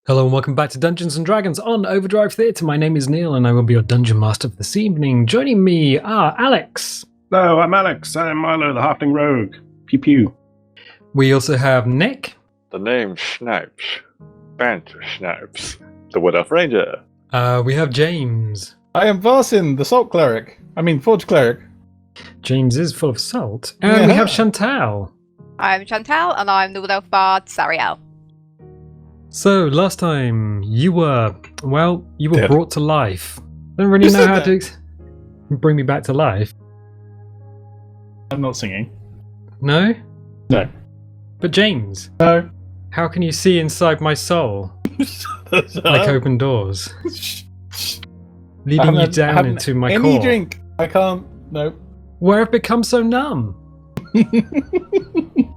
Hello and welcome back to Dungeons & Dragons on Overdrive Theatre. My name is Neil and I will be your Dungeon Master for this evening. Joining me are Alex. Hello, I'm Alex. I'm Milo, the Halfling Rogue. Pew pew. We also have Nick. The name Snipes. Banther Snipes. The Wood Elf Ranger. We have James. I am Varsin, the Salt Cleric. Forge Cleric. James is full of salt. And we have Chantelle. I'm Chantelle and I'm the Wood Elf Bard, Sariel. So, last time you were Dead. brought to life. Don't really know how to bring me back to life. I'm not singing. No? No. But James, No. how can you see inside my soul? Like open doors. Leading you down into my any core. drink. I can't. No. Where I've become so numb.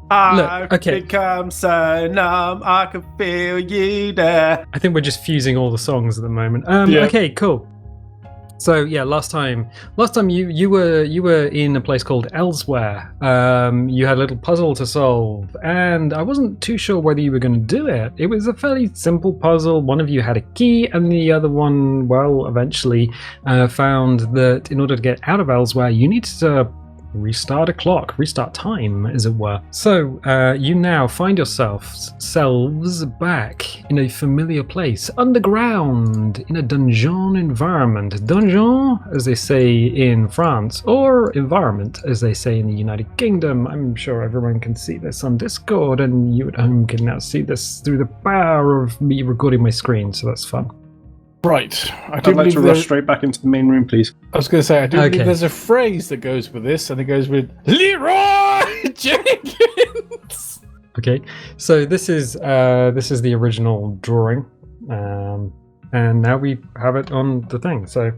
I've okay. become so numb, I can feel you there. I think we're just fusing all the songs at the moment. Yeah. Okay, cool. So yeah, last time you were in a place called Elsewhere. You had a little puzzle to solve, and I wasn't too sure whether you were going to do it. It was a fairly simple puzzle. One of you had a key, and the other one, eventually found that in order to get out of Elsewhere, you needed to restart a clock, restart time, as it were. So you now find yourselves back in a familiar place, underground, in a dungeon environment. Dungeon, as they say in France, or environment, as they say in the United Kingdom. I'm sure everyone can see this on Discord, and you at home can now see this through the power of me recording my screen, so that's fun. Right. I'd like to rush straight back into the main room, please. I was going to say, I do Okay. believe there's a phrase that goes with this, and it goes with Leroy Jenkins. Okay, so this is the original drawing, and now we have it on the thing. So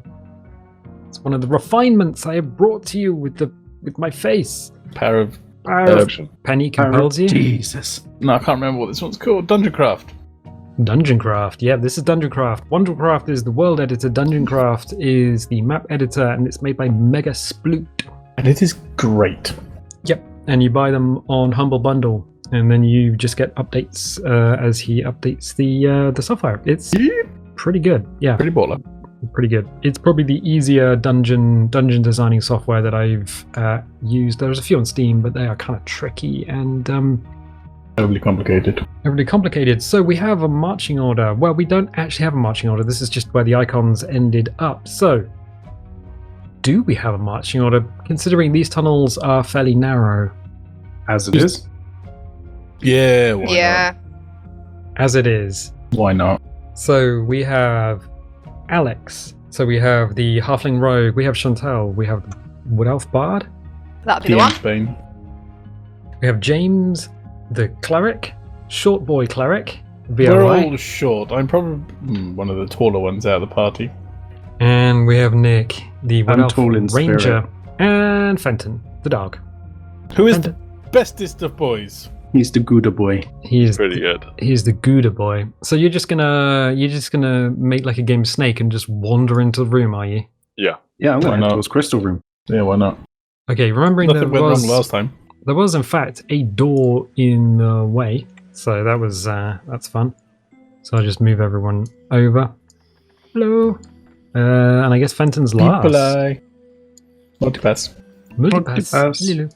it's one of the refinements I have brought to you with my face. Power of Penny compels you. Jesus. No, I can't remember what this one's called. Dungeon Craft. Dungeon Craft, yeah, this is Dungeon Craft. Wondercraft is the world editor. Dungeon Craft is the map editor, and it's made by Mega Sploot. And it is great. Yep, and you buy them on Humble Bundle, and then you just get updates as he updates the software. It's pretty good, yeah. Pretty baller. Pretty good. It's probably the easier dungeon designing software that I've used. There's a few on Steam, but they are kind of tricky and Overly complicated. So we have a marching order. Well, we don't actually have a marching order. This is just where the icons ended up. So, do we have a marching order? Considering these tunnels are fairly narrow. As it is. Yeah, why not? As it is. Why not? So we have Alex. So we have the Halfling Rogue. We have Chantelle. We have the Wood Elf Bard. That'd be the one. Spain. We have James, the Cleric. Short boy Cleric. We're VRI. all short. I'm probably one of the taller ones out of the party. And we have Nick, the Wood I'm Elf tall in Ranger. spirit. And Fenton, the dog. Who is And- the bestest of boys? He's the Gouda boy. He's Pretty good. He's the Gouda boy. So you're just gonna make like a game of Snake and just wander into the room, are you? Yeah. Yeah, I'm Why going to not? Towards Crystal Room. Yeah, why not? Okay, remembering Nothing went wrong last time. there was in fact a door in the way, so that was that's fun. So I'll just move everyone over. Hello, and I guess Fenton's last. Multipass. Multipass. Multipass. Lulu.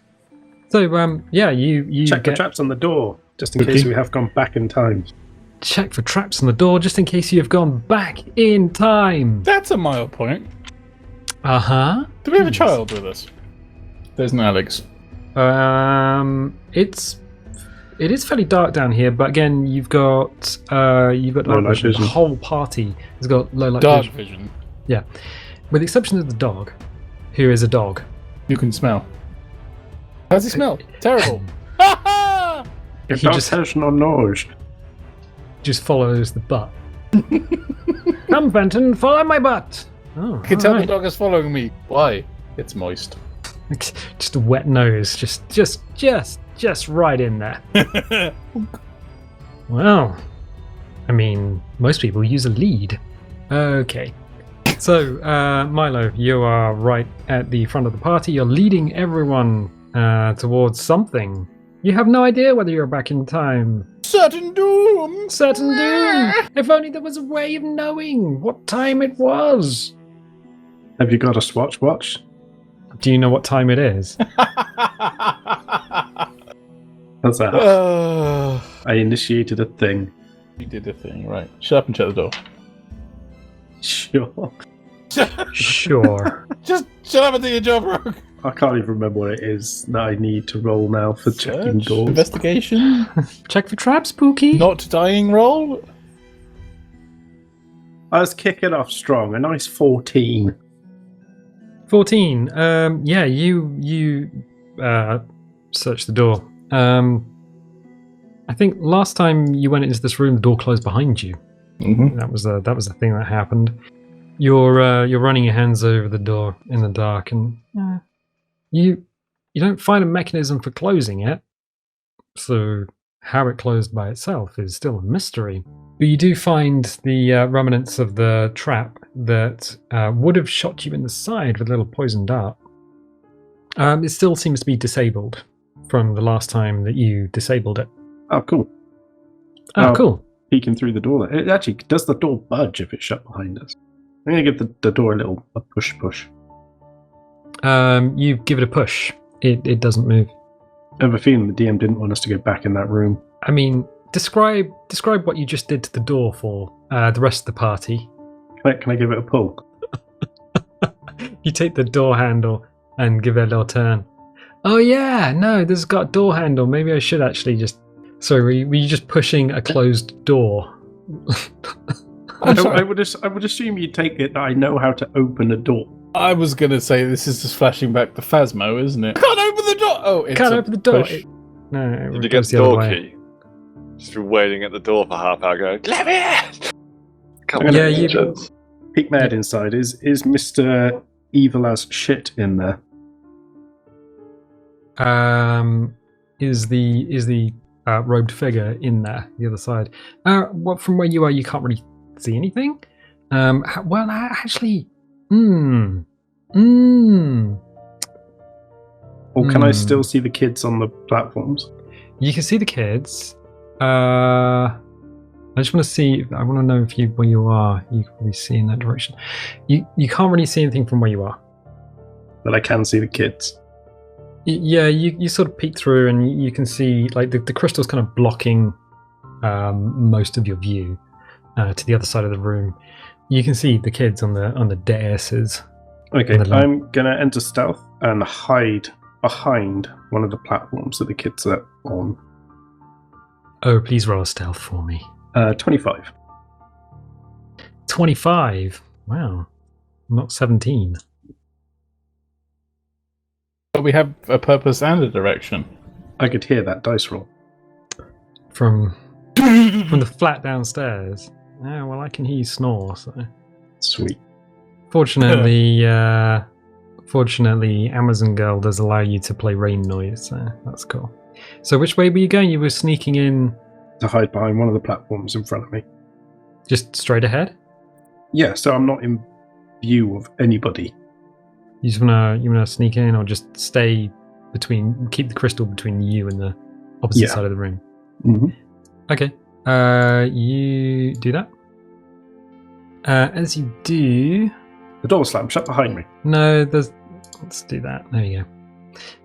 So you Check the get traps on the door, just in case we have gone back in time. check for traps on the door just in case you have gone back in time. That's a mild point. Uh-huh. Do we have a child with us? There's an Alex. It is fairly dark down here, but again, you've got Low light light vision. The vision. whole party has got low light Dark vision. vision. Yeah, with the exception of the dog, who is a dog. You can smell. How's he smell? Terrible. If He dog just- has no nose. Just follows the butt. Come, Fenton, follow my butt. Oh, I can tell the alright. dog is following me. Why? It's moist. Just a wet nose, just right in there. Well, I mean, most people use a lead. Okay. So, Milo, you are right at the front of the party. You're leading everyone towards something. You have no idea whether you're back in time. So, Certain doom! Certain doom! If only there was a way of knowing what time it was. Have you got a watch? Do you know what time it is? That's that. I initiated a thing. You did a thing, right. Shut up and shut the door. Sure. Sure. Just shut up and do your job, Rogue. I can't even remember what it is that I need to roll now for checking doors. Investigation. Check for traps, Spooky. Not dying roll. I was kicking off strong. A nice 14. 14. Yeah, you search the door. I think last time you went into this room, the door closed behind you. Mm-hmm. That was the thing that happened. You're running your hands over the door in the dark, and you don't find a mechanism for closing it. So how it closed by itself is still a mystery. But you do find the remnants of the trap that would have shot you in the side with a little poison dart. It still seems to be disabled from the last time that you disabled it. Oh, cool. Oh, cool. Peeking through the door. It actually, does the door budge if it's shut behind us? I'm going to give the door a push. You give it a push. It doesn't move. I have a feeling the DM didn't want us to go back in that room. I mean, describe what you just did to the door for the rest of the party. Can I give it a pull? You take the door handle and give it a little turn. Oh yeah, no, this has got a door handle. Maybe I should actually just... Sorry, were you just pushing a closed door? I would assume you'd take it that I know how to open a door. I was going to say this is just flashing back to Phasmo, isn't it? Can't open the door! Oh, it's Can't open the door. Did you get the door key? Just been waiting at the door for half hour going, let me in! Come on, Yeah, you... Peek my head inside. Is Mr. Evil as shit in there? Is the robed figure in there, the other side? From where you are, you can't really see anything. Well, actually, Or can I still see the kids on the platforms? You can see the kids. I just want to see. I want to know if where you are, you can probably see in that direction. You can't really see anything from where you are. But I can see the kids. Yeah, you sort of peek through and you can see like the crystal's kind of blocking most of your view to the other side of the room. You can see the kids on the daises. Okay, I'm gonna enter stealth and hide behind one of the platforms that the kids are on. Oh, please roll a stealth for me. 25. 25. Wow, not 17. But we have a purpose and a direction. I could hear that dice roll. From the flat downstairs. Oh, well, I can hear you snore, so... Sweet. Fortunately, Amazon Girl does allow you to play rain noise, so that's cool. So which way were you going? You were sneaking in... To hide behind one of the platforms in front of me. Just straight ahead? Yeah, so I'm not in view of anybody. You just wanna sneak in, or just stay keep the crystal between you and the opposite side of the room? Mm-hmm. Okay. You do that. As you do... The door slammed shut behind me. No, let's do that. There you go.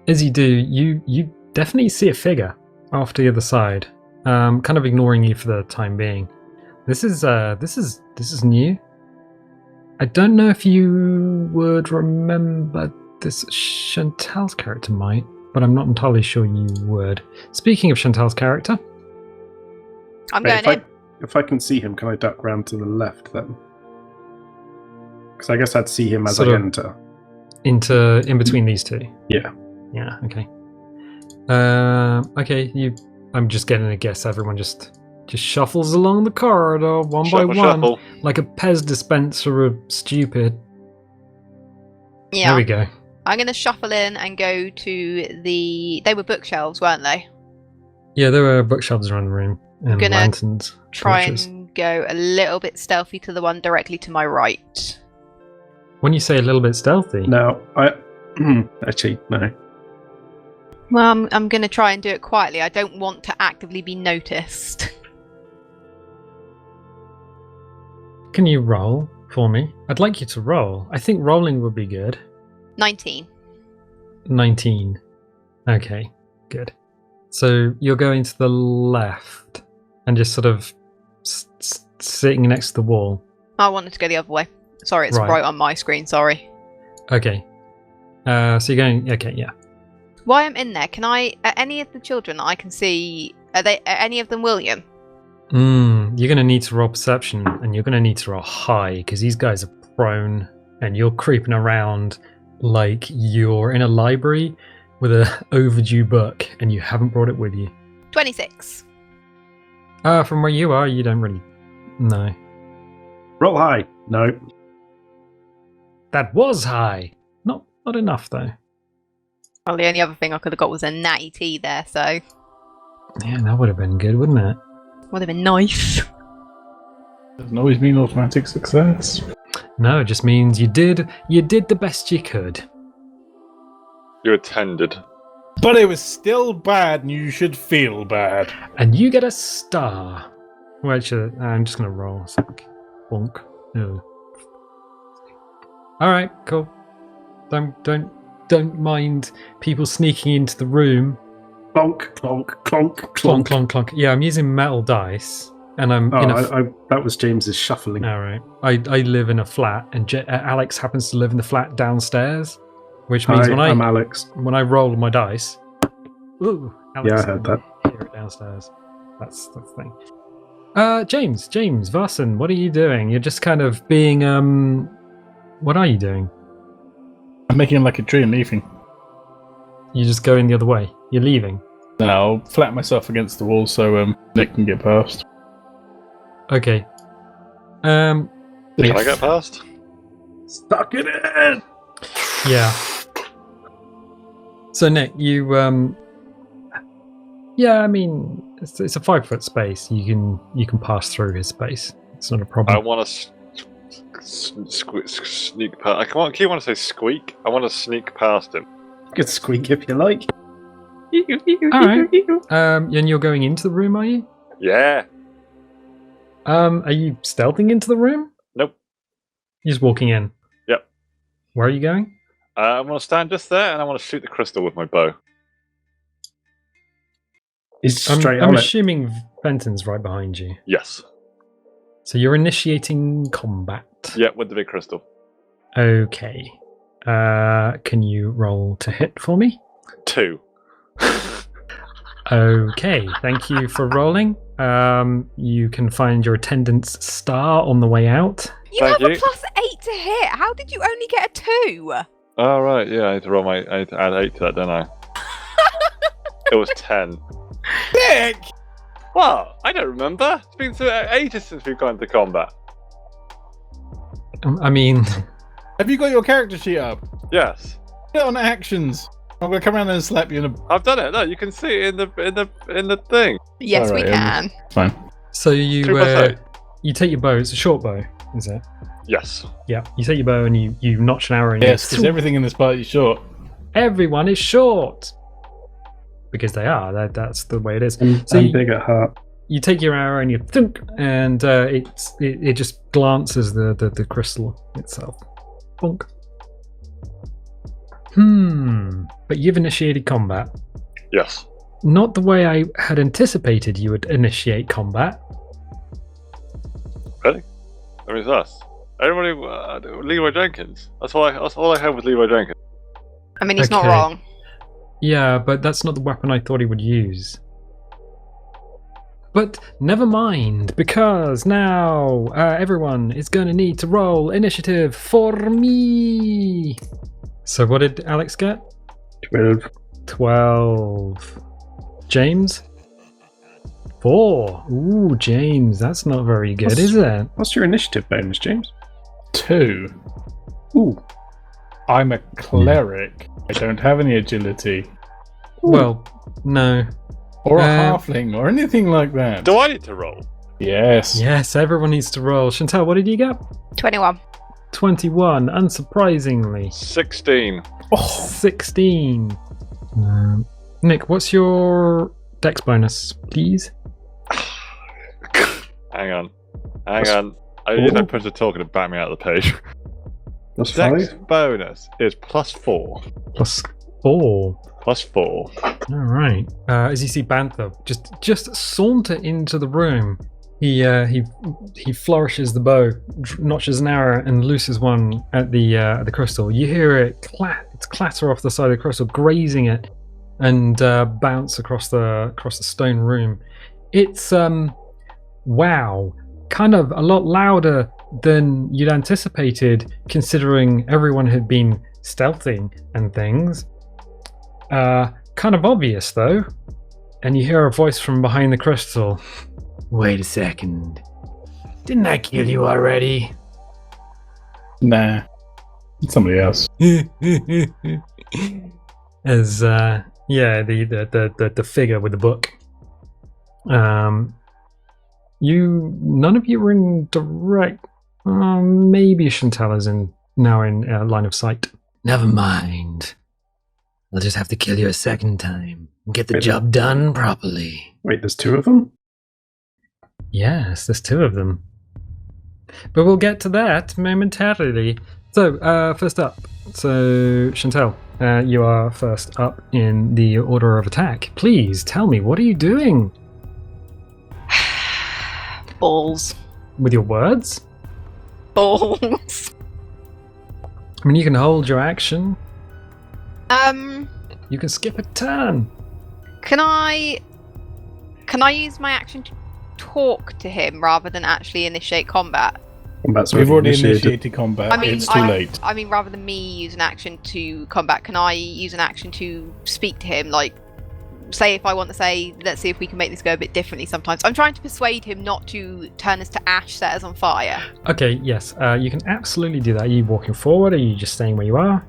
As you do, you definitely see a figure off to the other side, kind of ignoring you for the time being. This is new. I don't know if you would remember this. Chantelle's character might, but I'm not entirely sure you would. Speaking of Chantelle's character, I'm going in. If I can see him, can I duck round to the left then? Because I guess I'd see him as I enter. In between these two. Yeah. Yeah. Okay. Okay. I'm just getting a guess. Everyone just shuffles along the corridor one by one, like a Pez dispenser of stupid. Yeah. There we go. I'm going to shuffle in and go to They were bookshelves, weren't they? Yeah, there were bookshelves around the room and lanterns. Try torches. and go a little bit stealthy to the one directly to my right. When you say a little bit stealthy, No, actually, no. Well, I'm going to try and do it quietly. I don't want to actively be noticed. Can you roll for me? I'd like you to roll. I think rolling would be good. 19. 19. Okay, good. So you're going to the left and just sort of sitting next to the wall. I wanted to go the other way. Sorry, it's right on my screen, sorry. Okay. So you're going... Okay, yeah. While I'm in there, can I... Are any of the children that I can see... Are any of them William? You're going to need to roll perception, and you're going to need to roll high, because these guys are prone, and you're creeping around like you're in a library with an overdue book, and you haven't brought it with you. 26. From where you are, you don't really... No. Roll high. No. That was high. Not enough, though. Well, the only other thing I could have got was a natty T there, so... Yeah, that would have been good, wouldn't it? Would have been nice. Doesn't always mean automatic success. No, it just means you did the best you could. You attended. But it was still bad, and you should feel bad. And you get a star. Well, actually, I'm just going to roll a sec. Bonk. No. All right, cool. Don't mind people sneaking into the room. Bonk, clonk, clonk, Clonk, clonk. clonk, clonk. Yeah, I'm using metal dice, and I'm in a... that was James's shuffling. All right. I live in a flat, and Alex happens to live in the flat downstairs, which means I'm Alex. when I roll my dice... Ooh, Alex, Yeah, I heard that. Hear it downstairs. That's the thing. James Varson, what are you doing? You're just kind of being... What are you doing? I'm making like a tree and leaving. You're just going the other way. You're leaving. Then I'll flatten myself against the wall so Nick can get past. Okay. Can I get past? Stuck it in! Yeah. So Nick, you yeah, I mean it's a 5-foot space. You can pass through his space. It's not a problem. I want to sneak past. I keep want to say squeak. I want to sneak past him. You could squeak if you like. All right. And you're going into the room, are you? Yeah. Are you stealthing into the room? Nope. You're just walking in. Yep. Where are you going? I want to stand just there, and I want to shoot the crystal with my bow. He's straight I'm on it. assuming Fenton's right behind you. Yes. So you're initiating combat. Yeah, with the big crystal. Okay. Can you roll to hit for me? 2. Okay, thank you for rolling. You can find your attendance star on the way out. You Thank have a you. +8 to hit. How did you only get a 2? Oh, right. Yeah, I had to add 8 to that, don't I? It was 10. Nick! What? I don't remember. It's been ages since we've gone into combat. I mean, Have you got your character sheet up? Yes. Get on actions. I'm gonna come around and slap you in the... I've done it. No, you can see it in the thing. Yes, Alright, we can. Fine. so 2 plus 8. you take your bow. It's a short bow, is it? Yes. Yeah. You take your bow and you notch an arrow. And Yes, because everything in this party is short. everyone is short because they are. That's the way it is. So I'm big at heart. you take your arrow and you thunk, and it just glances the crystal itself. Bonk. But you've initiated combat. Yes. Not the way I had anticipated you would initiate combat. Really? I mean, it's us. Everybody, Leroy Jenkins. That's all I had with Leroy Jenkins. I mean, he's not Okay. wrong. Yeah, but that's not the weapon I thought he would use. But never mind, because now everyone is going to need to roll initiative for me. So what did Alex get? 12. 12. James? 4. Ooh, James, that's not very good, is it? What's your initiative bonus, James? 2. Ooh. I'm a cleric. I don't have any agility. Well, no. Or a halfling, or anything like that. Do I need to roll? Yes. Yes, everyone needs to roll. Chantelle, what did you get? 21. 21, unsurprisingly. 16. 16. Nick, what's your dex bonus, please? Hang on. I use my push to talk and back me out of the page. That's Dex 5. bonus is +4. +4. +4. All right. As you see Banther just saunter into the room, he flourishes the bow, notches an arrow, and looses one at the crystal. You hear it clatter off the side of the crystal, grazing it, and bounce across the stone room. It's wow, kind of a lot louder than you'd anticipated, considering everyone had been stealthing and things. Kind of obvious though, and you hear a voice from behind the crystal. Wait a second. Didn't I kill you already? Nah. It's somebody else. As the figure with the book. None of you were in direct. Maybe Chantelle is now in line of sight. Never mind. I'll just have to kill you a second time and get the job done properly. Wait, there's 2 of them? Yes, there's 2 of them. But we'll get to that momentarily. So, first up. So, Chantelle, you are first up in the order of attack. Please tell me, what are you doing? Balls. With your words? Balls. I mean, you can hold your action. You can skip a turn. Can I use my action to talk to him rather than actually initiate combat? We've already initiated combat. I mean, it's too late. I mean, rather than me use an action to combat, can I use an action to speak to him? Like, say if I want to say, let's see if we can make this go a bit differently sometimes. I'm trying to persuade him not to turn us to ash, set us on fire. Okay, yes, you can absolutely do that. Are you walking forward, or are you just staying where you are?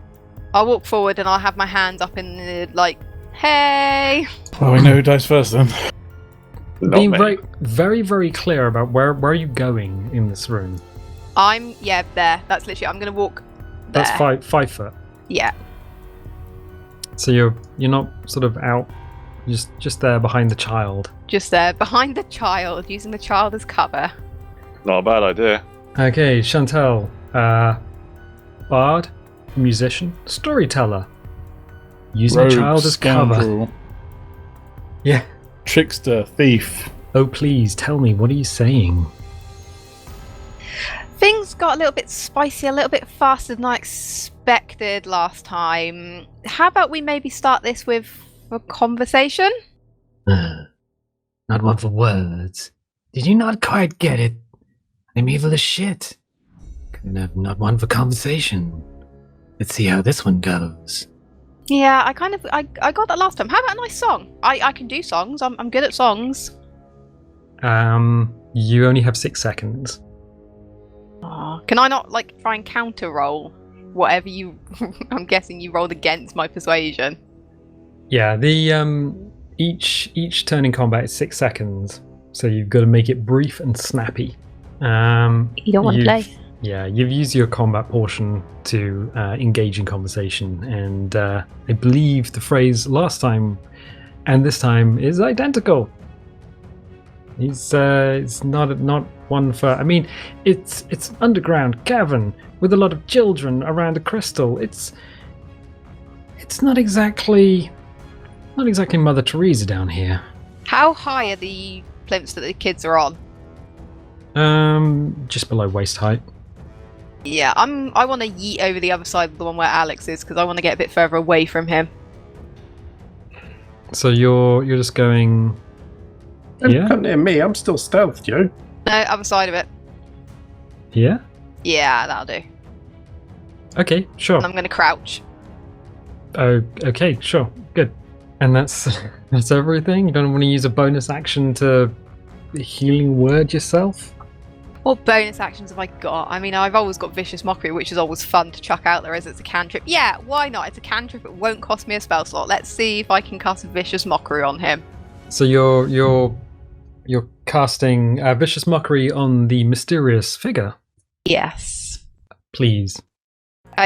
I'll walk forward and I'll have my hands up in the, like, hey. Well, we know who dies first then. Being very, very, very clear about where are you going in this room. There. That's literally, I'm going to walk there. That's 5 foot. Yeah. So you're not sort of out, just there behind the child. Just there, behind the child, using the child as cover. Not a bad idea. Okay, Chantelle, bard, musician, storyteller, using a child as cover. Yeah. Trickster, thief. Oh, please tell me, what are you saying? Things got a little bit spicy, a little bit faster than I expected last time. How about we maybe start this with a conversation? Not one for words. Did you not quite get it? I'm evil as shit. Couldn't have not one for conversation. Let's see how this one goes. Yeah, I got that last time. How about a nice song? I can do songs. I'm good at songs. You only have 6 seconds. Oh, can I not try and counter roll whatever you? I'm guessing you rolled against my persuasion. Yeah, the each turn in combat is 6 seconds, so you've got to make it brief and snappy. You don't want to play. Yeah, you've used your combat portion to engage in conversation, and I believe the phrase last time and this time is identical. It's not one for. I mean, it's an underground cavern with a lot of children around a crystal. It's not exactly Mother Teresa down here. How high are the plinths that the kids are on? Just below waist height. Yeah, I want to yeet over the other side of the one where Alex is, because I want to get a bit further away from him. So you're just going. Don't come near me. I'm still stealthed, Joe. No, other side of it. Yeah. Yeah, that'll do. Okay, sure. And I'm going to crouch. Oh, okay, sure, good. And that's everything. You don't want to use a bonus action to healing word yourself? What bonus actions have I got? I mean, I've always got Vicious Mockery, which is always fun to chuck out there as it's a cantrip. Yeah, why not? It's a cantrip, it won't cost me a spell slot. Let's see if I can cast a Vicious Mockery on him. So you're casting Vicious Mockery on the mysterious figure? Yes. Please.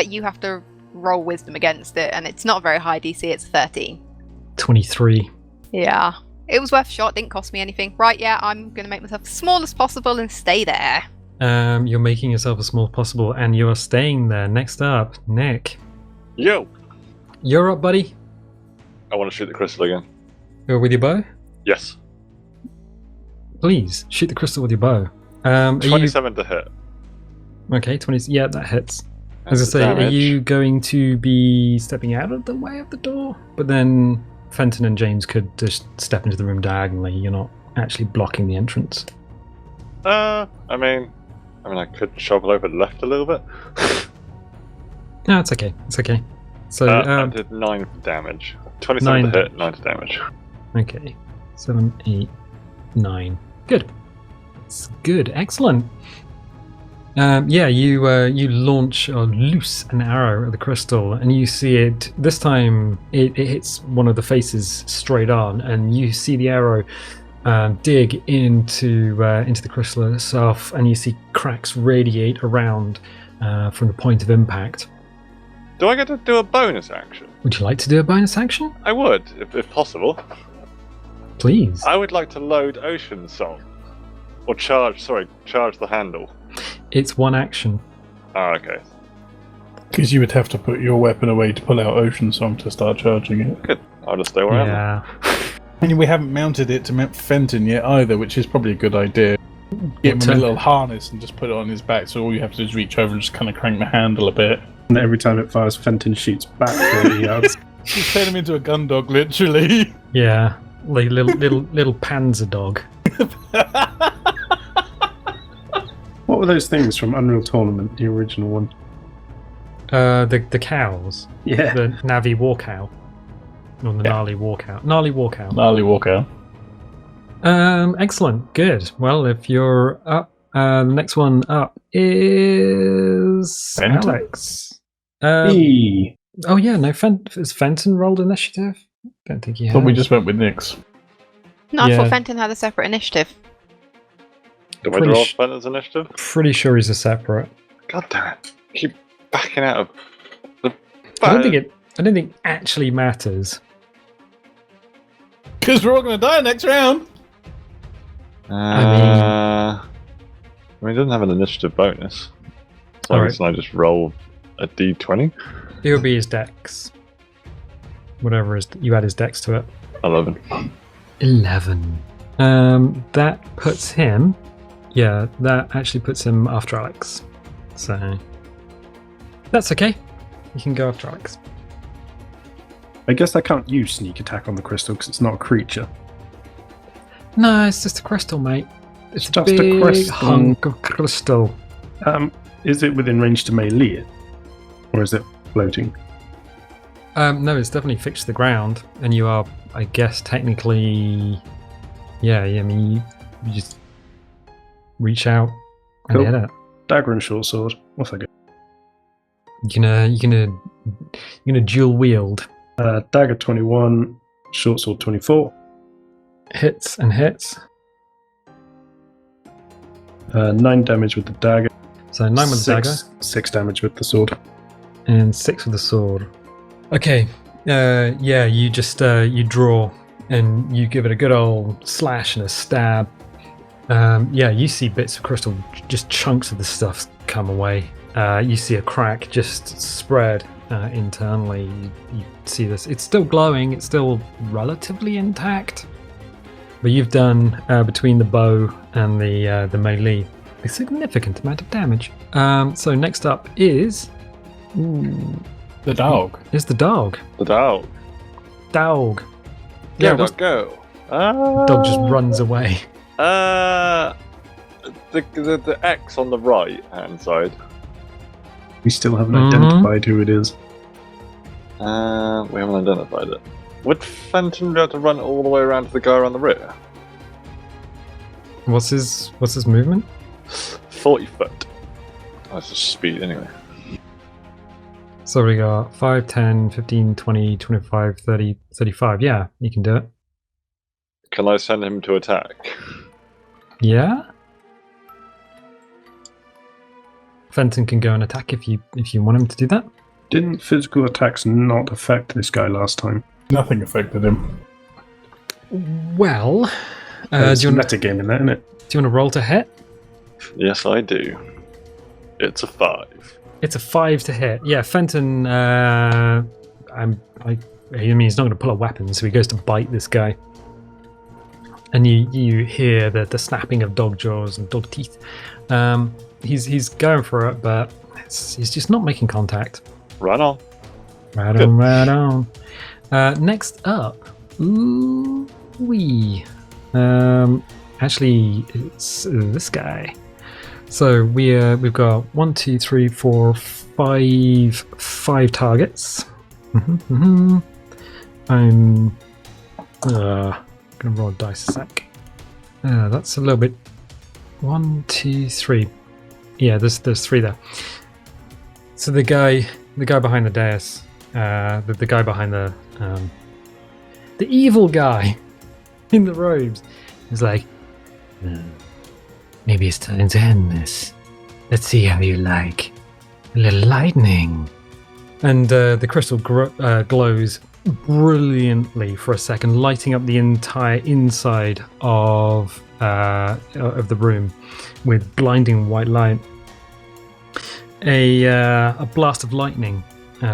You have to roll wisdom against it, and it's not a very high DC, it's 13. 23. Yeah. It was worth a shot, didn't cost me anything. Right, yeah, I'm going to make myself as small as possible and stay there. You're making yourself as small as possible, and you're staying there. Next up, Nick. Yo! You're up, buddy. I want to shoot the crystal again. You're with your bow? Yes. Please, shoot the crystal with your bow. Are 27 to hit. Okay, 20. Yeah, that hits. As I That's say, the are damage. you going to be stepping out of the way of the door? But then Fenton and James could just step into the room diagonally. You're not actually blocking the entrance. I mean, I could shovel over left a little bit. No, it's okay. It's okay. So, I did 9 damage. 27 9 to hit, 9 to damage. okay. 7, 8, 9. Good. It's good. Excellent. You launch or loose an arrow at the crystal, and you see it. This time, it hits one of the faces straight on, and you see the arrow dig into the crystal itself, and you see cracks radiate around from the point of impact. Do I get to do a bonus action? Would you like to do a bonus action? I would, if possible. Please. I would like to load Ocean Song. Or charge the handle. It's one action. Oh, okay. Because you would have to put your weapon away to pull out Ocean Song to start charging it. Good. I'll just stay where I am. Yeah. And we haven't mounted it to Fenton yet either, which is probably a good idea. Get him a little harness and just put it on his back, so all you have to do is reach over and just kind of crank the handle a bit. And every time it fires, Fenton shoots back 30 yards. Just turn him into a gun dog, literally. Yeah. Like little panzer dog. What were those things from Unreal Tournament, the original one? The cows. Yeah. The Navi Warcow. Or the Gnarly Warcow. Gnarly Warcow. Gnarly walkout. Excellent. Good. Well, if you're up, the next one up is Fenton? Alex. Eee. Oh yeah, no. Has Fenton rolled initiative? Don't think he has. But we just went with Nyx. No, I Yeah. thought Fenton had a separate initiative. Do I Pretty draw sh- Fenton's initiative? Pretty sure he's a separate. God damn it. Keep backing out of the... I don't think it actually matters. Because we're all going to die next round. I mean, it doesn't have an initiative bonus. So All I guess I just roll a d20. It would be his dex. Whatever you add his dex to it. 11. 11. That puts him. Yeah, that actually puts him after Alex. So that's okay. You can go after Alex. I guess I can't use sneak attack on the crystal because it's not a creature. No, it's just a crystal, mate. It's Just a a big crystal. hunk of crystal. Is it within range to melee it? Or is it floating? No, it's definitely fixed to the ground, and you are, I guess, technically. Yeah, I mean, you just reach out and Cool. hit it. Dagger and short sword. Off I go. You're gonna dual wield. Dagger 21, short sword 24. Hits and hits. 9 damage with the dagger. So 9 with the dagger 6 damage with the sword. and 6 with the sword. Okay. You just you draw and you give it a good old slash and a stab. You see bits of crystal, just chunks of the stuff come away. You see a crack just spread internally. You see this. It's still glowing. It's still relatively intact. But you've done between the bow and the melee a significant amount of damage. So next up is The dog. the dog. The dog. Dog. Yeah, what's- go. Dog just runs away. The X on the right hand side. We still haven't Mhm. identified who it is. We haven't identified it. Would Fenton be able to run all the way around to the guy on the rear? What's his movement? 40 foot. That's just speed anyway. So we got 5, 10, 15, 20, 25, 30, 35. Yeah, you can do it. Can I send him to attack? Yeah. Fenton can go and attack if you want him to do that. Didn't physical attacks not affect this guy last time? Nothing affected him. Well, There's do you want metagame in that, isn't it? to roll to hit? Yes, I do. It's a 5. It's a 5 to hit. Yeah, Fenton. I mean, he's not going to pull a weapon, so he goes to bite this guy. And you hear the snapping of dog jaws and dog teeth. He's going for it, but he's just not making contact. Right on. Right on, right on. Next up, actually, it's this guy. So we've got 1, 2, 3, 4, 5 targets. I'm gonna roll a dice a sec. That's a little bit. 1, 2, 3. Yeah, there's 3 there. So the guy behind the dais, the guy behind the evil guy in the robes is like, maybe it's time to end this. Let's see how you like a little lightning. And the crystal glows brilliantly for a second, lighting up the entire inside of the room with blinding white light. A blast of lightning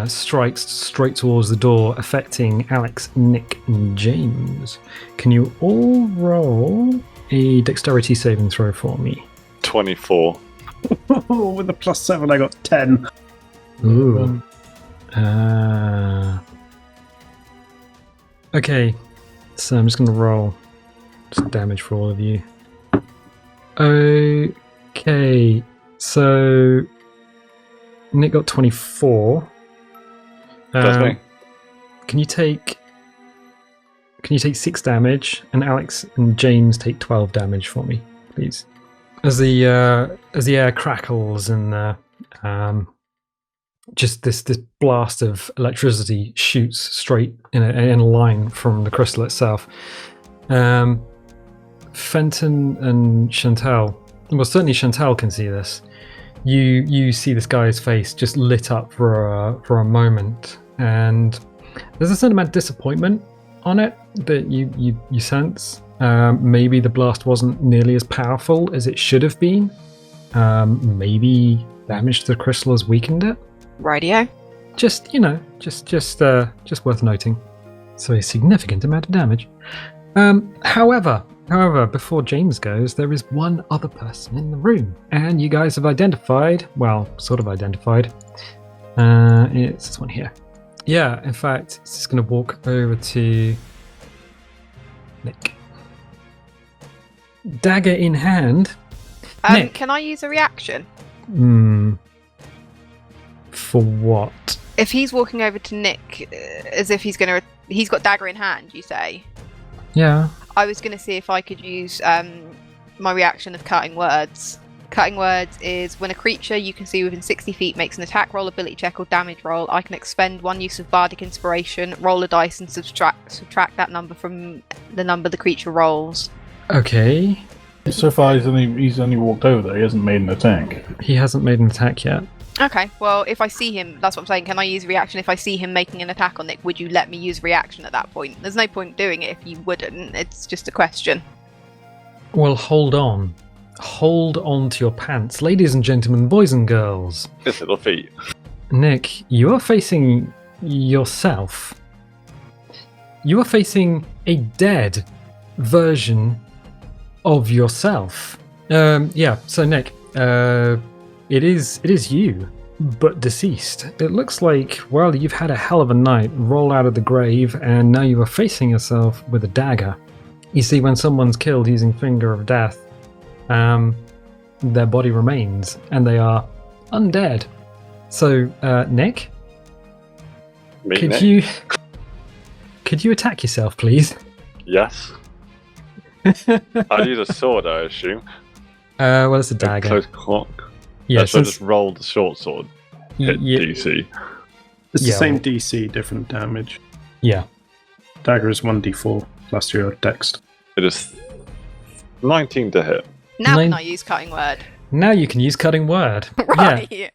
strikes straight towards the door, affecting Alex, Nick, and James. Can you all roll a dexterity saving throw for me? 24. With a +7, I got 10. Ooh. Okay, so I'm just going to roll just damage for all of you. Okay, so Nick got 24. That's me. Can you take 6 damage, and Alex and James take 12 damage for me, please? As the air crackles and just this blast of electricity shoots straight in a line from the crystal itself. Fenton and Chantelle, well, certainly Chantelle can see this. You see this guy's face just lit up for a moment, and there's a certain amount of disappointment on it that you sense. Maybe the blast wasn't nearly as powerful as it should have been. Maybe damage to the crystal has weakened it. Radio. Just worth noting. So a significant amount of damage. However, before James goes, there is one other person in the room, and you guys have identified. Well, sort of identified. It's this one here. Yeah, in fact, it's just going to walk over to Nick. Dagger in hand. Nick. Can I use a reaction? For what? If he's walking over to Nick as if he's got dagger in hand, you say? Yeah. I was going to see if I could use my reaction of cutting words. Cutting words is when a creature you can see within 60 feet makes an attack roll, ability check, or damage roll, I can expend 1 use of bardic inspiration, roll a dice, and subtract that number from the number the creature rolls. Okay. So far, he's only walked over there. He hasn't made an attack. He hasn't made an attack yet. Okay, well, if I see him, that's what I'm saying, can I use reaction if I see him making an attack on Nick? Would you let me use reaction at that point? There's no point doing it if you wouldn't, it's just a question. Well, hold on. Hold on to your pants. Ladies and gentlemen, boys and girls. His little feet. Nick, you are facing yourself. You are facing a dead version of yourself. So Nick, it is you, but deceased. It looks like, well, you've had a hell of a night, roll out of the grave, and now you are facing yourself with a dagger. You see, when someone's killed using Finger of Death, their body remains, and they are undead. So, Nick? Could you attack yourself, please? Yes. I'd use a sword, I assume. Well, it's a dagger. Close quarter. Yeah, so I just roll the short sword. Hit Yeah. DC. It's the Yeah. same DC, different damage. Yeah. Dagger is 1d4 plus your dex. It is 19 to hit. Now Nine- can I use cutting word? Now you can use cutting word. Right. Yeah.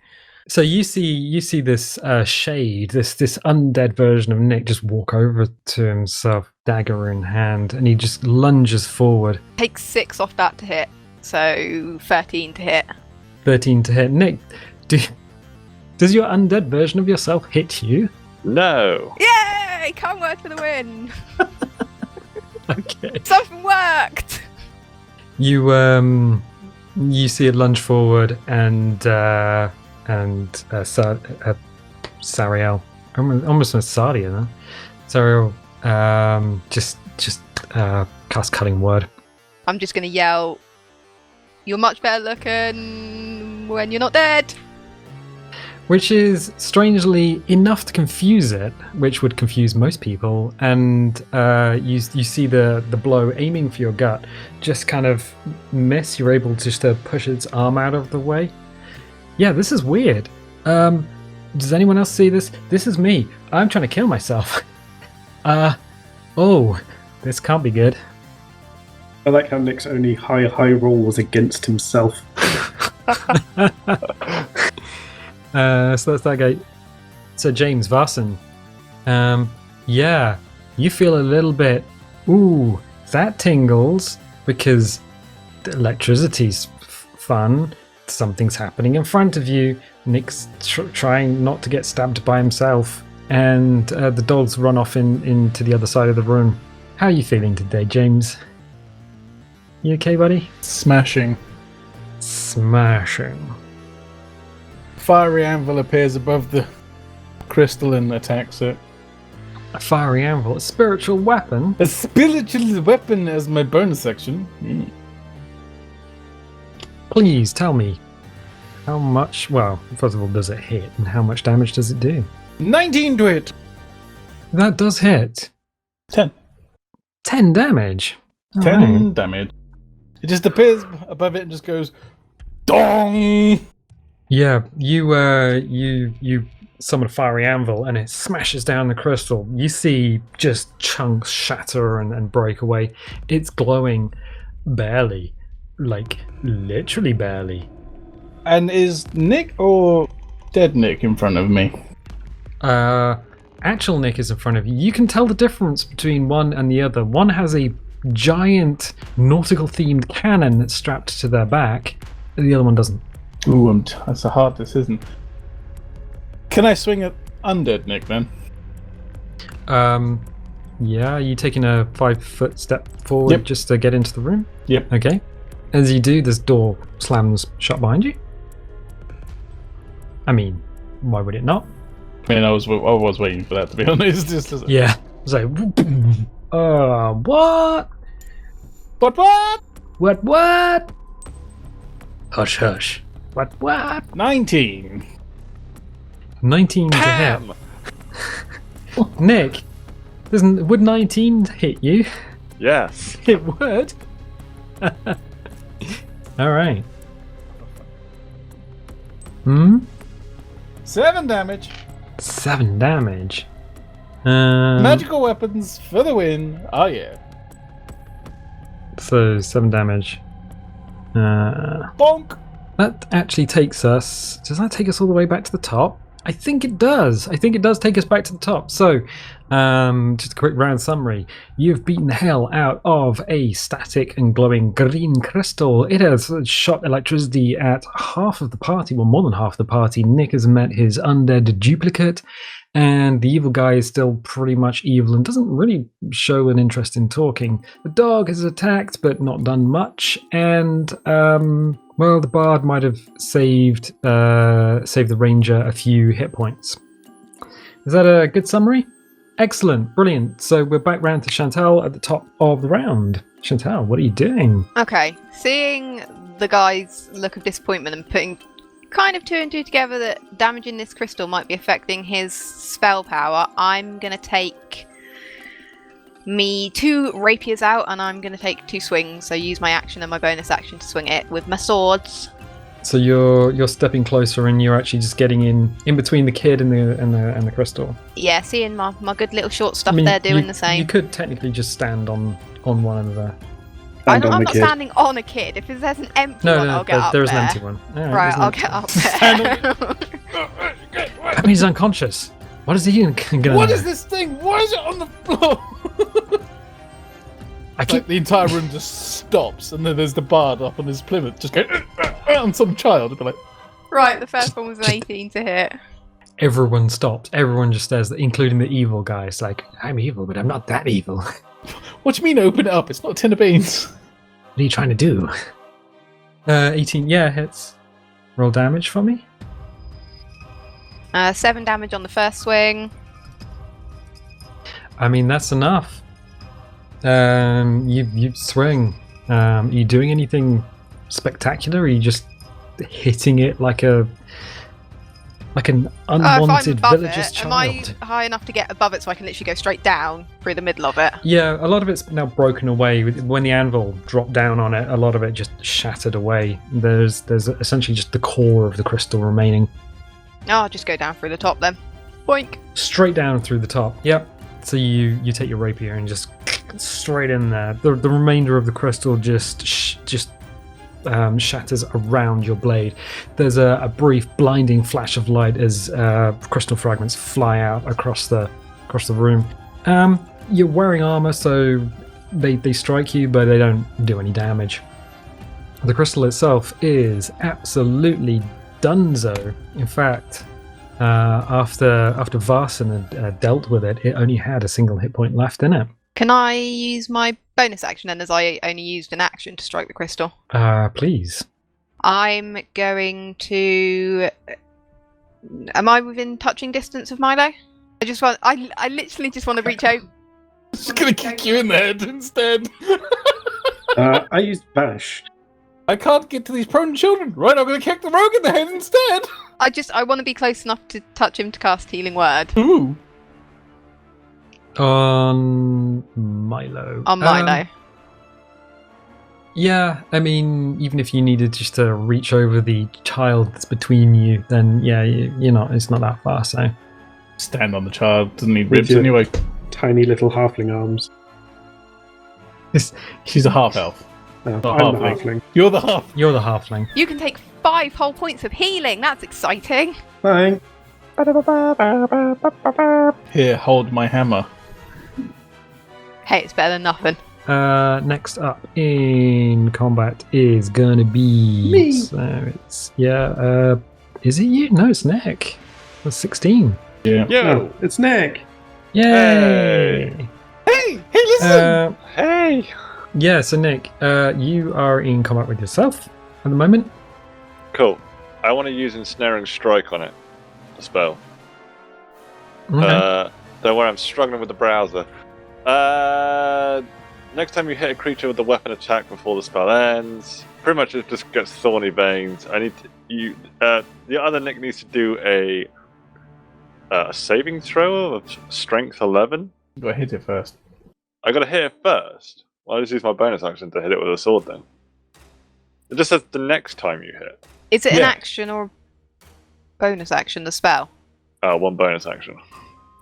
So you see this shade, this undead version of Nick just walk over to himself, dagger in hand, and he just lunges forward. Take 6 off that to hit. So 13 to hit. 13 to hit. Nick, does your undead version of yourself hit you? No. Yay! Can't work for the win. Okay. Something worked. You see it lunge forward and Sariel, almost a Sadia now. Sariel just cast Cutting Word. I'm just gonna yell, "You're much better looking when you're not dead." Which is strangely enough to confuse it, which would confuse most people. And you see the blow aiming for your gut just kind of miss. You're able just to push its arm out of the way. Yeah, this is weird. Does anyone else see this? This is me. I'm trying to kill myself. Oh, this can't be good. I like how Nick's only high roll was against himself. So that's that guy. So James Varson, yeah, you feel a little bit, ooh, that tingles because the electricity's fun. Something's happening in front of you. Nick's trying not to get stabbed by himself, and the dogs run off into the other side of the room. How are you feeling today, James? You okay, buddy? Smashing. Smashing. Fiery anvil appears above the crystal and attacks it. A fiery anvil, a spiritual weapon. A spiritual weapon as my bonus action. Please tell me how much. Well, first of all, does it hit, and how much damage does it do? 19 to hit. That does hit. 10. 10 damage. 10 damage. It just appears above it and just goes, dong. Yeah, you summon a fiery anvil and it smashes down the crystal. You see just chunks shatter and break away. It's glowing barely, like literally barely. And is Nick or dead Nick in front of me? Actual Nick is in front of you. You can tell the difference between one and the other. One has a giant nautical themed cannon that's strapped to their back. The other one doesn't. Ooh, that's a hard decision. Can I swing at undead Nick then? Yeah, you taking a 5-foot step forward just to get into the room? Yep. Okay. As you do, this door slams shut behind you. I mean, why would it not? I mean, I was waiting for that, to be honest. Yeah. It's like, what? What? Hush, hush. What? 19. 19 to hit. Nick, would 19 hit you? Yes. It would. All right. 7 damage. 7 damage. Magical weapons for the win. Oh yeah. So 7 damage. Bonk. That actually takes us. Does that take us all the way back to the top? I think it does. I think it does take us back to the top. So, just a quick round summary. You've beaten the hell out of a static and glowing green crystal. It has shot electricity at half of the party, well, more than half the party. Nick has met his undead duplicate, and the evil guy is still pretty much evil and doesn't really show an interest in talking. The dog has attacked, but not done much, and well, the bard might have saved the ranger a few hit points. Is that a good summary? Excellent, brilliant. So we're back round to Chantelle at the top of the round. Chantelle, what are you doing? Okay, seeing the guy's look of disappointment and putting kind of 2 and 2 together that damaging this crystal might be affecting his spell power, I'm going to take me 2 rapiers out and I'm going to take 2 swings. So use my action and my bonus action to swing it with my swords. So you're stepping closer and you're actually just getting in between the kid and the crystal. Yeah, seeing my good little short stuff there doing the same. You could technically just stand on one of the. I'm not standing on a kid. If there's an empty one, I'll get up there. There's an empty one. Right, I'll get up there. That means he's unconscious. What is he gonna? What is this thing? Why is it on the floor? Like the entire room just stops, and then there's the bard up on his Plymouth, just going on some child. It'd be like, Right, the first one was an 18 to hit. Everyone stops. Everyone just stares, including the evil guy. It's like, I'm evil, but I'm not that evil. what do you mean open it up? It's not a tin of beans. What are you trying to do? 18, yeah, hits. Roll damage for me. 7 damage on the first swing. I mean, that's enough. You swing. Are you doing anything spectacular? Or are you just hitting it like an unwanted villager's child? Am I high enough to get above it so I can literally go straight down through the middle of it? Yeah, a lot of it's now broken away. When the anvil dropped down on it, a lot of it just shattered away. There's essentially just the core of the crystal remaining. Oh, I'll just go down through the top then. Boink. Straight down through the top. Yep. So you take your rapier and just straight in there. The remainder of the crystal just shatters around your blade. There's a brief blinding flash of light as crystal fragments fly out across the room. You're wearing armor, so they strike you, but they don't do any damage. The crystal itself is absolutely donezo. In fact, after Varson had dealt with it, it only had a single hit point left in it. Can I use my bonus action then, as I only used an action to strike the crystal? Please. I'm going to... Am I within touching distance of Milo? I literally just want to reach out. Just gonna kick you in the head instead. I used Bash. I can't get to these prone children. Right, I'm gonna kick the rogue in the head instead. I want to be close enough to touch him to cast Healing Word. Ooh. On Milo. On Milo. Yeah, I mean, even if you needed just to reach over the child that's between you, then yeah, it's not that far, so. Stand on the child, doesn't need ribs anyway. Tiny little halfling arms. She's a half elf. I'm the halfling. You're the half. You're the halfling. You can take 5 whole points of healing. That's exciting. Fine. Here, hold my hammer. Hey, it's better than nothing. Next up in combat is gonna be me. So it's is it you? No, it's Nick. That's 16. Yeah. No, it's Nick. Yay! Hey, listen. Hey! Yeah, so Nick, you are in combat with yourself at the moment. Cool. I want to use Ensnaring Strike on it. The spell. Okay. Don't worry, I'm struggling with the browser. Next time you hit a creature with a weapon attack before the spell ends, pretty much it just gets thorny veins. The other Nick needs to do a saving throw of strength 11. You gotta hit it first. I gotta hit it first. Well, I just use my bonus action to hit it with a sword then. It just says the next time you hit. Is it an action or bonus action, the spell? One bonus action.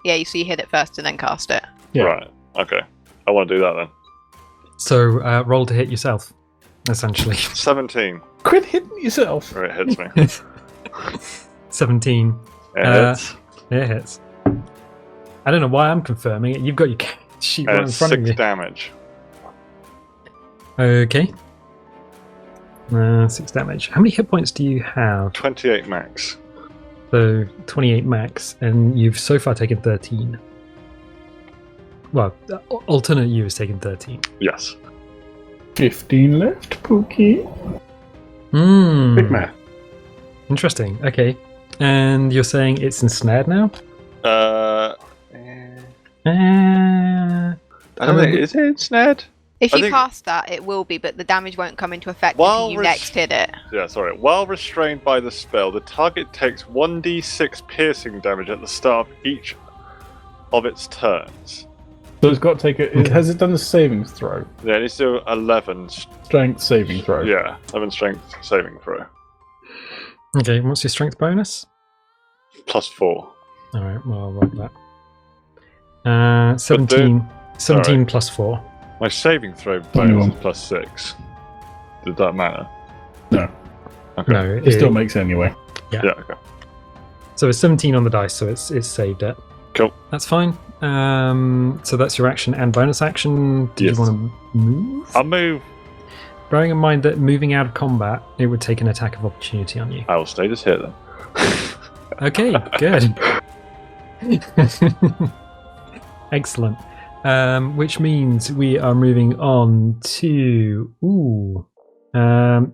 Yeah, so you hit it first and then cast it. Yeah. Right, okay. I want to do that then. So roll to hit yourself, essentially. 17. Quit hitting yourself. Or it hits me. 17. It hits. It hits. I don't know why I'm confirming it. You've got your sheet right in It's front of 6 you. damage. Okay. 6 damage. How many hit points do you have? 28 max. So 28 max, and you've so far taken 13. Well, alternate you has taken 13. Yes. 15 left, Pookie. Big math. Interesting. Okay. And you're saying it's ensnared now? I don't think, is it ensnared? If I you think- cast that, it will be, but the damage won't come into effect While until you res- next hit it. Yeah, sorry. While restrained by the spell, the target takes 1d6 piercing damage at the start of each of its turns. So it's got to take it. Has it done a saving throw? Yeah, it needs to do 11. Strength saving throw. Yeah, 11 strength saving throw. Okay, what's your strength bonus? +4. Alright, well, I'll roll that. 17. 17 Alright. plus 4. My saving throw bonus is +6. Did that matter? No. Okay. No, It still makes it anyway. Yeah, okay. So it's 17 on the dice, so it's saved it. Cool. That's fine. So that's your action and bonus action. Do Yes. you want to move? I'll move. Bearing in mind that moving out of combat, it would take an attack of opportunity on you. I will stay just here then. Okay, good. Excellent. Which means we are moving on to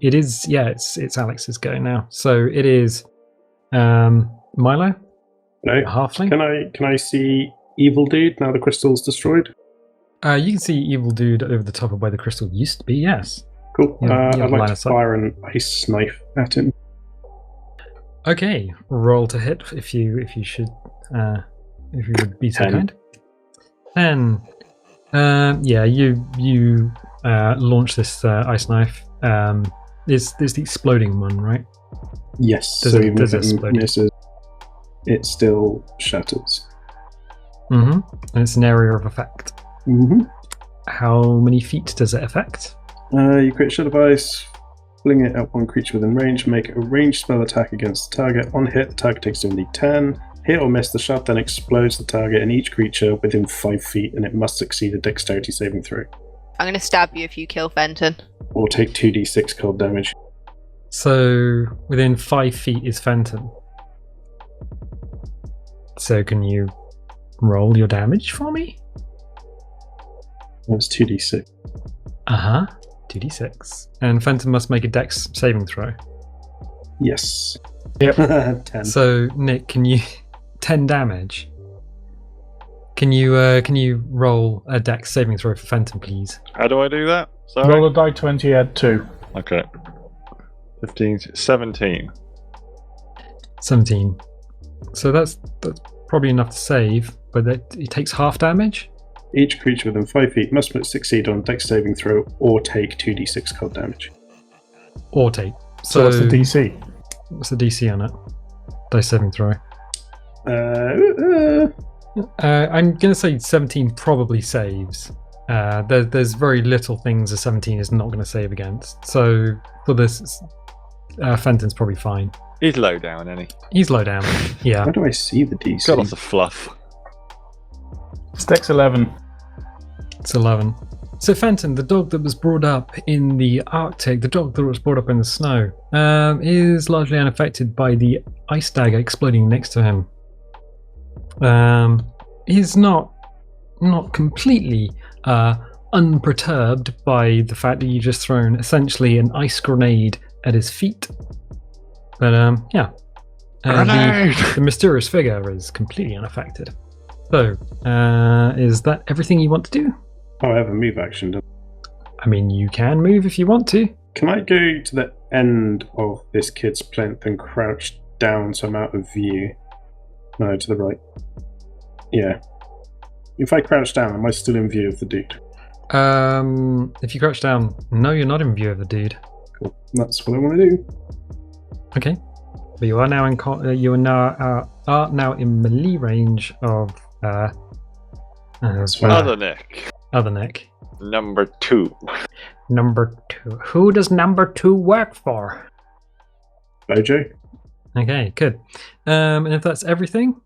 it is it's Alex's go now. So it is Milo, No. halfling. Can I see Evil Dude now the crystal's destroyed? You can see Evil Dude over the top of where the crystal used to be. Yes. Cool. Yeah, I'd line like to of sight. fire an ice knife at him. Okay. Roll to hit if you would be so 10. kind. Then, you launch this ice knife. There's the exploding one, right? Yes. Does so it- even does if it it explode? misses, it still shatters. Mm-hmm. And it's an area of effect. Mm-hmm. How many feet does it affect? You create a shell of ice, fling it at one creature within range, make a ranged spell attack against the target. On hit, the target takes 2d10. Hit or miss, the shaft then explodes the target and each creature within 5 feet, and it must succeed a dexterity saving throw, I'm going to stab you if you kill Fenton. or take 2d6 cold damage. So within 5 feet is Fenton. So can you roll your damage for me? That's 2d6. Uh-huh. 2d6. And Fenton must make a dex saving throw. Yes. Yep. 10. So Nick, can you 10 damage? Can you roll a dex saving throw for Fenton, please? How do I do that? Sorry. Roll a die 20, add 2. Okay. 15, 17. 17. So that's probably enough to save, but it takes half damage. Each creature within 5 feet must succeed on dex saving throw or take 2d6 cold damage. Or take. So what's the DC? What's the DC on it? Dice saving throw. I'm going to say 17 probably saves. There's very little things a 17 is not going to save against. So for this, Fenton's probably fine. He's low down, isn't he? He's low down. Yeah. How do I see the DC? Got lots of fluff. It's Dex 11. It's 11. So Fenton, the dog that was brought up in the Arctic, the dog that was brought up in the snow, is largely unaffected by the ice dagger exploding next to him. He's not completely unperturbed by the fact that you just thrown essentially an ice grenade at his feet. But the mysterious figure is completely unaffected. So, is that everything you want to do? Oh, I have a move action. don't I mean, you can move if you want to. Can I go to the end of this kid's plinth and crouch down so I'm out of view? No, to the right. Yeah. If I crouch down, am I still in view of the dude? If you crouch down, no, you're not in view of the dude. Cool. That's what I want to do. Okay, but you are now in are now in melee range of Other Nick. other Nick. Number 2. Number 2. Who does number 2 work for? Bojo? Okay, good. And if that's everything,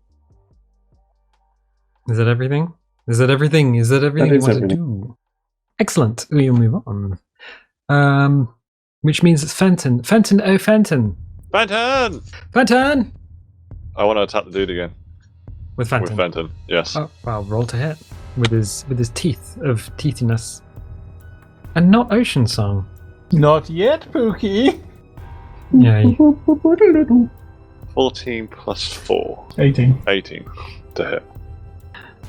is that everything? Is that everything? Is that everything That you is want to everything. do? Excellent. We'll move on. Which means it's Fenton. Fenton, oh Fenton. Fenton! Fenton! I want to attack the dude again. With Fenton. With Fenton, yes. Oh, well, roll to hit with his teeth of teethiness, and not Ocean Song. Not yet, Pookie. Yay! 14 plus 4. 18. 18 to hit.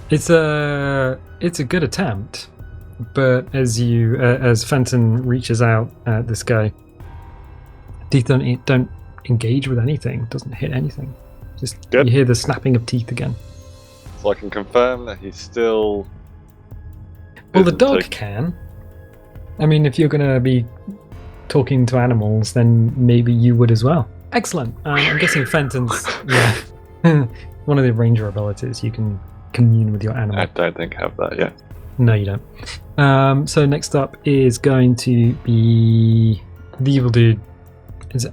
It's a good attempt, but as Fenton reaches out at this guy, teeth don't engage with anything. Doesn't hit anything. Just Good. You hear the snapping of teeth again. So I can confirm that he's still... Well, the isn't dog taking- can. I mean, if you're going to be talking to animals, then maybe you would as well. Excellent. I'm guessing Fenton's one of the ranger abilities. You can commune with your animal. I don't think I have that yet. No, you don't. So next up is going to be the evil dude. Is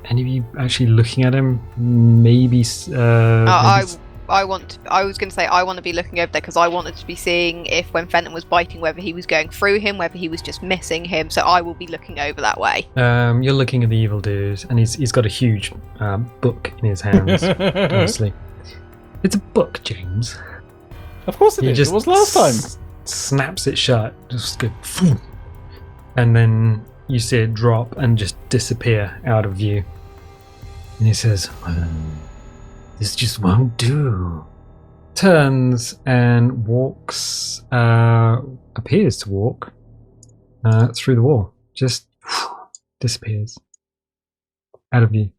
any of you actually looking at him? Maybe. I I was going to say I want to be looking over there because I wanted to be seeing if when Fenton was biting, whether he was going through him, whether he was just missing him. So I will be looking over that way. You're looking at the evil dude, and he's got a huge book in his hands. Honestly, it's a book, James. Of course it is. It was last time. Snaps it shut, just go, phoom, and then you see it drop and just disappear out of view. And he says, "This just won't do." Turns and walks, appears to walk through the wall. Just disappears out of view,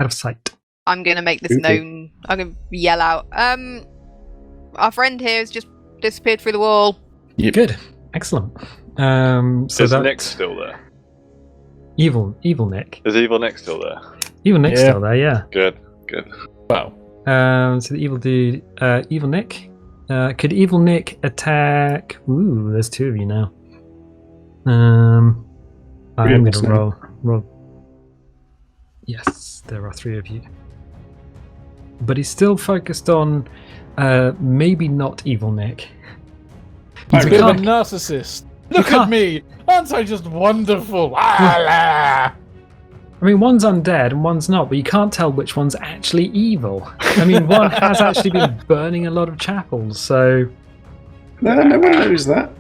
out of sight. I'm going to make this known. I'm going to yell out, our friend here has just disappeared through the wall. Yep. Good. Excellent. So is Nick still there? Evil Nick. Is Evil Nick still there? Evil Nick's still there, yeah. Good. Wow. So the evil dude, Evil Nick. Could Evil Nick attack? Ooh, there's two of you now. I'm going to roll. Yes, there are three of you. But he's still focused on maybe not Evil Nick. I'm a bit of a narcissist. Look at me! Aren't I just wonderful? I mean, one's undead and one's not, but you can't tell which one's actually evil. I mean, one has actually been burning a lot of chapels, so... No one knows that.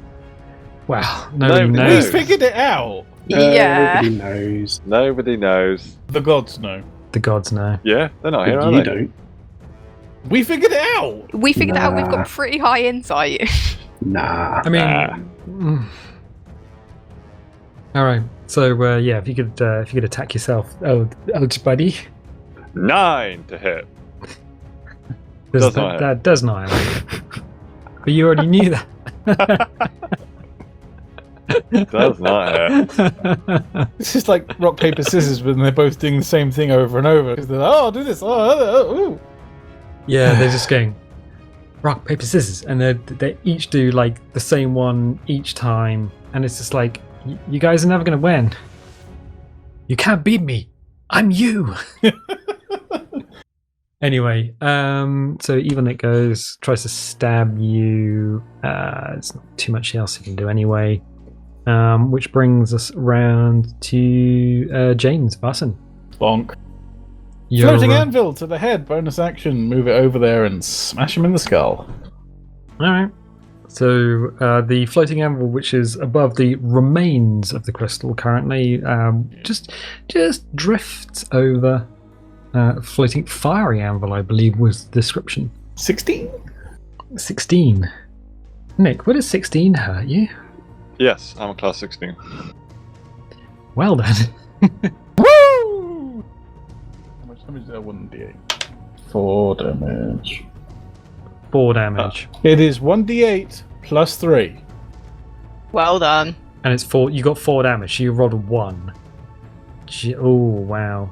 Well, nobody knows. We figured it out. Yeah. Nobody knows. Nobody knows. The gods know. The gods know. Yeah, they're not here, are You they? don't. We figured it out. We figured out we've got pretty high insight. Nah. I mean... All right. So yeah, if you could attack yourself, buddy. 9 to hit. That does not hit. But you already knew that. Does not hit. This is like rock paper scissors, when they're both doing the same thing over and over. Because they're like, "Oh, I'll do this. Oh." Yeah, they're just going rock paper scissors, and they each do like the same one each time, and it's just like, you guys are never going to win. You can't beat me. I'm you. Anyway, so Evil Nick tries to stab you. It's not too much else he can do anyway. Which brings us around to James Vasson. Bonk. Floating anvil to the head. Bonus action. Move it over there and smash him in the skull. All right. So the floating anvil, which is above the remains of the crystal currently, just drifts over. Floating fiery anvil, I believe, was the description. 16? 16. Nick, would a 16 hurt you? Yes, I'm a class 16. Well done. Woo! How much damage is that? 1d8. 4 damage. 4 damage. It is 1d8 plus 3. Well done. And it's 4. You got 4 damage. So you rolled a 1. Oh wow.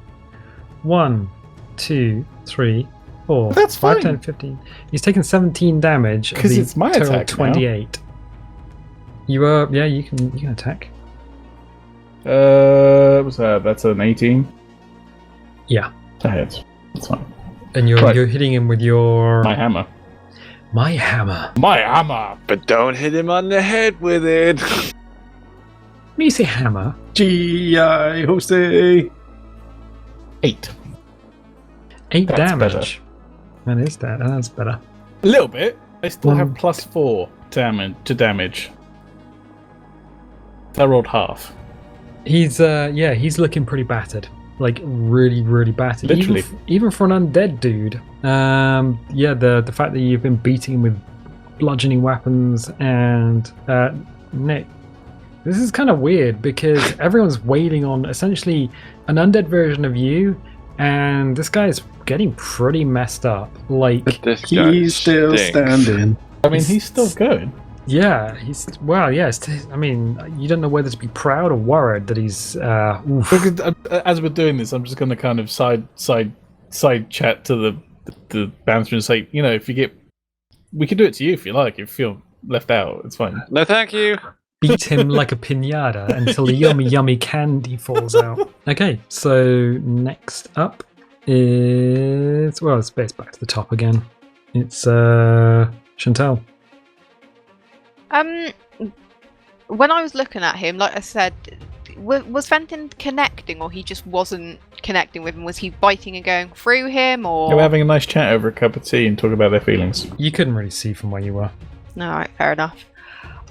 1, 2, 3, 4. That's 5, fine. 10, 15. He's taken 17 damage. Because it's my total attack 28. Now. You are, yeah. You can attack. What's that? That's an 18. Yeah. That hits. That's fine. And you're hitting him with your my hammer. My hammer. My hammer. But don't hit him on the head with it. When you say hammer, G.I. Hosey. 8. 8 That's damage. That's better. A little bit. I still have 1. plus 4 to damage. I rolled half. He's looking pretty battered. Like really, really battered. Literally. Even for an undead dude. The fact that you've been beating him with bludgeoning weapons and Nick. This is kind of weird because everyone's waiting on essentially an undead version of you, and this guy is getting pretty messed up. Like He's still standing. I mean, he's still good. Yeah, I mean, you don't know whether to be proud or worried that he's. Because, as we're doing this, I'm just going to kind of side chat to the bouncer and say, we can do it to you if you like. If you feel left out, it's fine. No, thank you. Beat him like a piñata until yummy candy falls out. Okay, so next up is it's back to the top again. It's Chantelle. When I was looking at him, like I said, was Fenton connecting, or he just wasn't connecting with him? Was he biting and going through him, or? They were having a nice chat over a cup of tea and talking about their feelings. You couldn't really see from where you were. Alright, fair enough.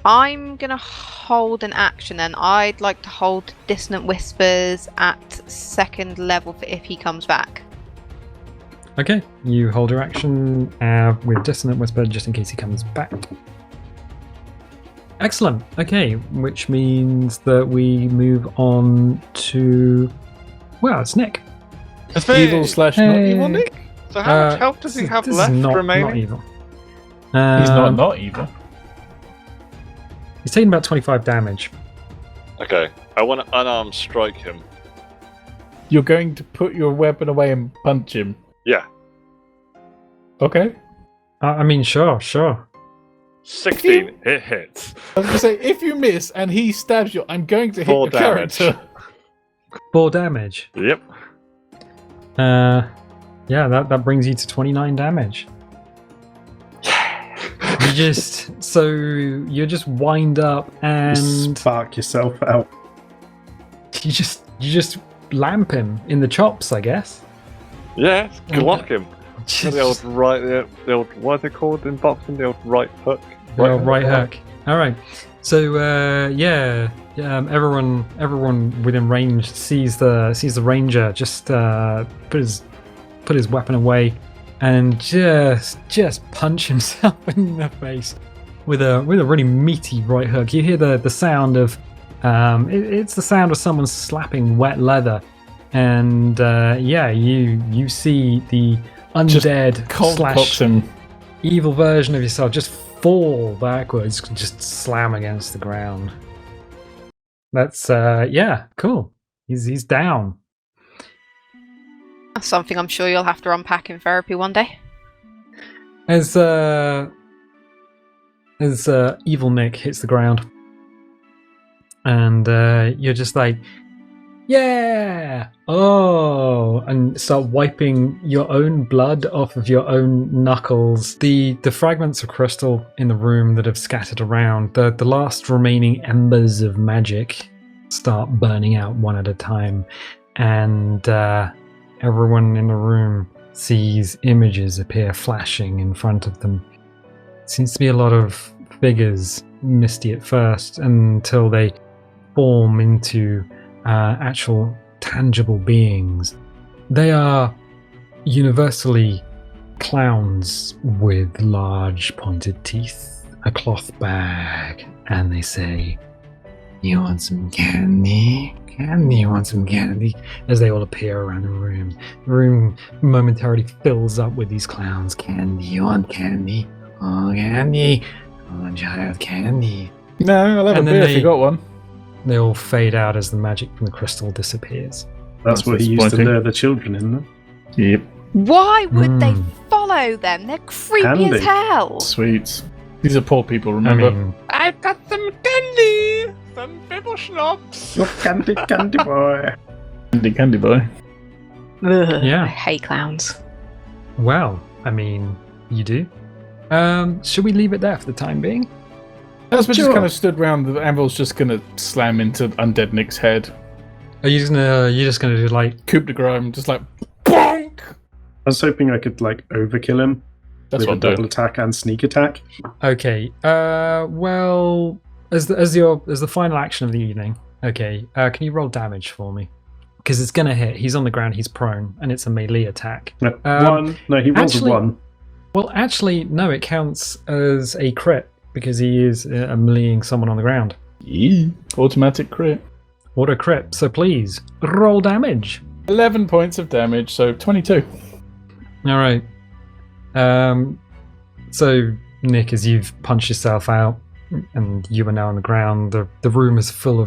I'm gonna hold an action then. I'd like to hold Dissonant Whispers at 2nd level for if he comes back. Okay, you hold your action with Dissonant Whisper just in case he comes back. Excellent. Okay, which means that we move on to... Well, it's Nick. It's me. Evil / not evil Nick? So how much health does he have this left is not remaining? evil. He's not evil. He's taking about 25 damage. Okay, I want to unarmed strike him. You're going to put your weapon away and punch him. Yeah. Okay. I mean, sure. 16, it hits. I was going to say, if you miss and he stabs you, I'm going to hit 4 your damage. character. 4 damage. Yep. Yeah, that brings you to 29 damage. You just wind up You and spark yourself out. you just lamp him in the chops, I guess. Yeah, glock him. Just, The old right, the old, what are they called in boxing? The old right hook. right hook. All right. So everyone within range sees the ranger just put his weapon away and just punch himself in the face with a really meaty right hook. You hear the sound of it's the sound of someone slapping wet leather, and you see the undead Cold slash pops him. evil version of yourself just fall backwards, just slam against the ground. That's cool. He's down. That's something I'm sure you'll have to unpack in therapy one day. As evil Nick hits the ground, and you're just like, yeah, oh, and start wiping your own blood off of your own knuckles. The fragments of crystal in the room that have scattered around, the last remaining embers of magic start burning out one at a time, and everyone in the room sees images appear flashing in front of them. Seems to be a lot of figures, misty at first, until they form into actual tangible beings. They are universally clowns with large pointed teeth, a cloth bag, and they say, "You want some candy? Candy, you want some candy?" As they all appear around the room. The room momentarily fills up with these clowns. "Candy, you want candy? Oh, candy. Oh, child, candy." No, I'll have And a then beer if you got one. They all fade out as the magic from the crystal disappears. That's what he used to disappointing. lure the children in there. Yep. Why would they Mm. follow them? They're creepy Handy. as hell. Sweet. These are poor people, I remember? mean, I've got some candy! Some bibble schnapps! Oh, candy, candy boy. Candy boy. Ugh, Yeah. I hate clowns. well, I mean, you do. Should we leave it there for the time being? As we just Sure. kind of stood round, the anvil's just gonna slam into Undead Nick's head. Are you just gonna do like? Coup de grace, just like bonk! I was hoping I could overkill him That's with what a I'm doing. double attack and sneak attack. Okay. Well, as the final action of the evening. Okay. Can you roll damage for me? Because it's gonna hit. He's on the ground. He's prone, and it's a melee attack. No, Um, he rolls actually- a 1. Well, actually, no. It counts as a crit because he is meleeing someone on the ground. Yeah. Automatic crit. Auto crit. So please roll damage. 11 points of damage, so 22. All right. So Nick, as you've punched yourself out, and you are now on the ground, the room is filled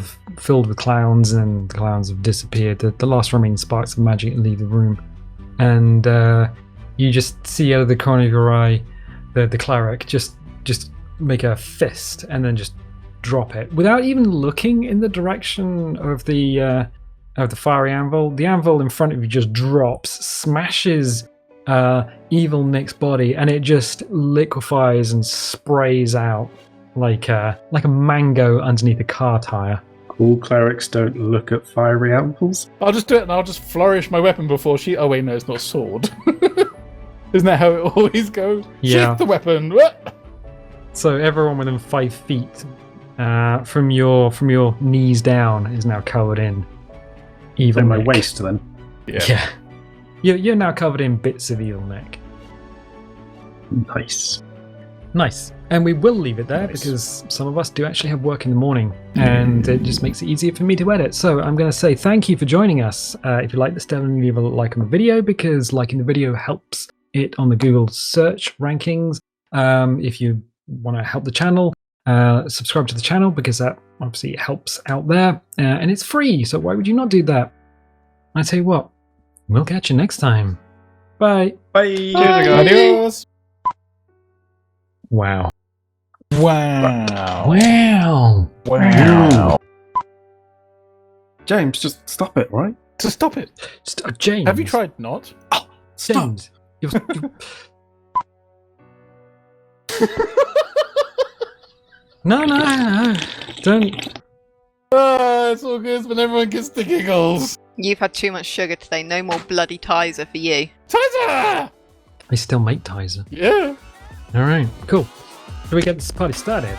with clowns, and the clowns have disappeared. The last remaining sparks of magic leave the room, and you just see out of the corner of your eye the cleric just make a fist and then just drop it without even looking in the direction of the fiery anvil. The anvil in front of you just drops, smashes evil Nick's body, and it just liquefies and sprays out like a mango underneath a car tire. All clerics don't look at fiery apples. I'll just do it and I'll just flourish my weapon before she... Oh wait, no, it's not a sword. Isn't that how it always goes? Yeah. Sheath the weapon. What? So everyone within 5 feet from your knees down is now covered in evil In my Nick. waist, then. Yeah. You're now covered in bits of evil Nick. Nice. Nice. And we will leave it there Nice. because some of us do actually have work in the morning and it just makes it easier for me to edit. So I'm going to say thank you for joining us. If you like this, definitely leave a like on the video because liking the video helps it on the Google search rankings. If you want to help the channel, subscribe to the channel because that obviously helps out there. And it's free, so why would you not do that? I tell you what, we'll catch you next time. Bye. Bye. Adios. Wow. Wow. Wow. Wow. James, just stop it, right? So stop it. James. Have you tried not? James. You're... No. Don't. It's all good when everyone gets the giggles. You've had too much sugar today. No more bloody Tizer for you. Tizer! They still make Tizer. Yeah. All right, cool. Do we get this party started?